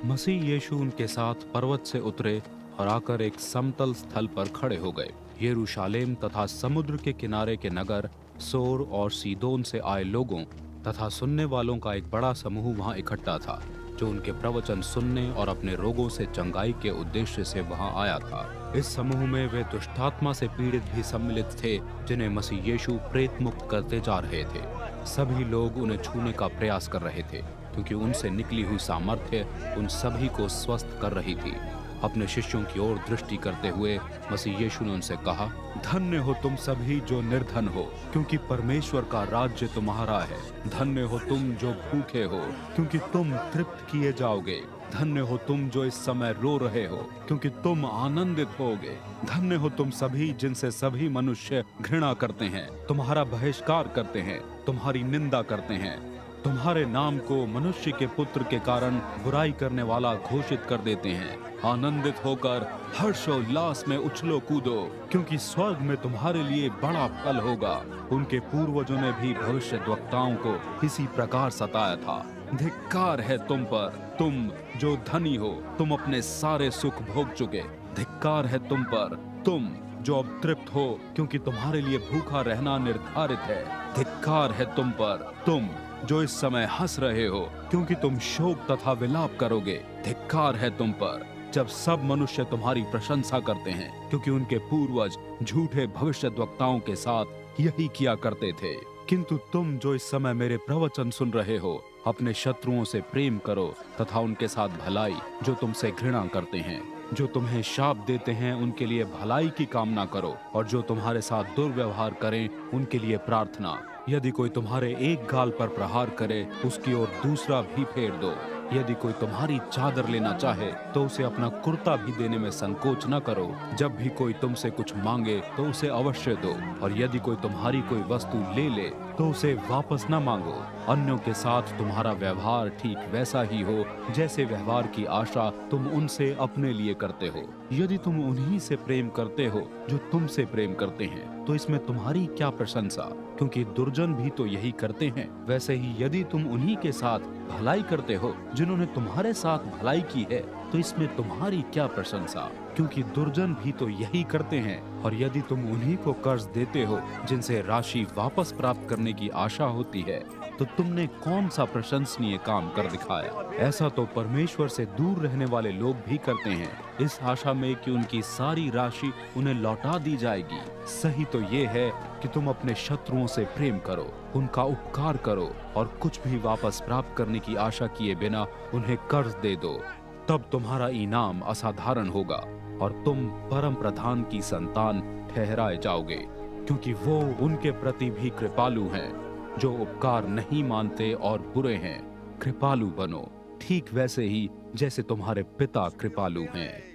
मसीह यीशु उनके साथ पर्वत से उतरे और आकर एक समतल स्थल पर खड़े हो गए। यरूशलेम तथा समुद्र के किनारे के नगर सोर और सीदोन से आए लोगों तथा सुनने वालों का एक बड़ा समूह वहां इकट्ठा था, जो उनके प्रवचन सुनने और अपने रोगों से चंगाई के उद्देश्य से वहां आया था। इस समूह में वे दुष्टात्मा से पीड़ित भी सम्मिलित थे, जिन्हें मसीह यीशु प्रेत मुक्त करते जा रहे थे। सभी लोग उन्हें छूने का प्रयास कर रहे थे, क्योंकि उनसे निकली हुई सामर्थ्य उन सभी को स्वस्थ कर रही थी। अपने शिष्यों की ओर दृष्टि करते हुए मसीह यीशु ने उनसे कहा, धन्य हो तुम सभी जो निर्धन हो, क्योंकि परमेश्वर का राज्य तुम्हारा है। धन्य हो तुम जो भूखे हो, क्योंकि तुम तृप्त किए जाओगे। धन्य हो तुम जो इस समय रो रहे हो, क्योंकि तुम आनंदित होगे। धन्य हो तुम सभी जिनसे सभी मनुष्य घृणा करते हैं, तुम्हारा बहिष्कार करते हैं, तुम्हारी निंदा करते हैं, तुम्हारे नाम को मनुष्य के पुत्र के कारण बुराई करने वाला घोषित कर देते हैं। आनंदित होकर हर्षोल्लास में उछलो कूदो, क्योंकि स्वर्ग में तुम्हारे लिए बड़ा फल होगा। उनके पूर्वजों ने भी भविष्यद्वक्ताओं को इसी प्रकार सताया था। धिक्कार है तुम पर, तुम जो धनी हो, तुम अपने सारे सुख भोग चुके। धिक्कार है तुम पर, तुम जो अब तृप्त हो, क्योंकि तुम्हारे लिए भूखा रहना निर्धारित है। धिक्कार है तुम पर, तुम जो इस समय हंस रहे हो, क्योंकि तुम शोक तथा विलाप करोगे। धिक्कार है तुम पर, जब सब मनुष्य तुम्हारी प्रशंसा करते हैं, क्योंकि उनके पूर्वज झूठे भविष्यद्वक्ताओं के साथ यही किया करते थे। किंतु तुम जो इस समय मेरे प्रवचन सुन रहे हो, अपने शत्रुओं से प्रेम करो तथा उनके साथ भलाई, जो तुमसे घृणा करते हैं। जो तुम्हें शाप देते हैं उनके लिए भलाई की कामना करो, और जो तुम्हारे साथ दुर्व्यवहार करें उनके लिए प्रार्थना। यदि कोई तुम्हारे एक गाल पर प्रहार करे, उसकी ओर दूसरा भी फेर दो। यदि कोई तुम्हारी चादर लेना चाहे, तो उसे अपना कुर्ता भी देने में संकोच न करो। जब भी कोई तुमसे कुछ मांगे, तो उसे अवश्य दो, और यदि कोई तुम्हारी कोई वस्तु ले ले, तो उसे वापस न मांगो। अन्यों के साथ तुम्हारा व्यवहार ठीक वैसा ही हो, जैसे व्यवहार की आशा तुम उनसे अपने लिए करते हो। यदि तुम उन्हीं से प्रेम करते हो जो तुमसे प्रेम करते हैं, तो इसमें तुम्हारी क्या प्रशंसा, क्योंकि दुर्जन भी तो यही करते हैं। वैसे ही यदि तुम उन्हीं के साथ भलाई करते हो जिन्होंने तुम्हारे साथ भलाई की है, तो इसमें तुम्हारी क्या प्रशंसा, क्योंकि दुर्जन भी तो यही करते हैं। और यदि तुम उन्हीं को कर्ज देते हो जिनसे राशि वापस प्राप्त करने की आशा होती है, तो तुमने कौन सा प्रशंसनीय काम कर दिखाया। ऐसा तो परमेश्वर से दूर रहने वाले लोग भी करते हैं, इस आशा में कि उनकी सारी राशि उन्हें लौटा दी जाएगी। सही तो ये है कि तुम अपने शत्रुओं से प्रेम करो, उनका उपकार करो, और कुछ भी वापस प्राप्त करने की आशा किए बिना उन्हें कर्ज दे दो। तब तुम्हारा इनाम असाधारण होगा, और तुम परम प्रधान की संतान ठहराए जाओगे, क्योंकि वो उनके प्रति भी कृपालु हैं जो उपकार नहीं मानते और बुरे हैं। कृपालु बनो, ठीक वैसे ही जैसे तुम्हारे पिता कृपालु हैं।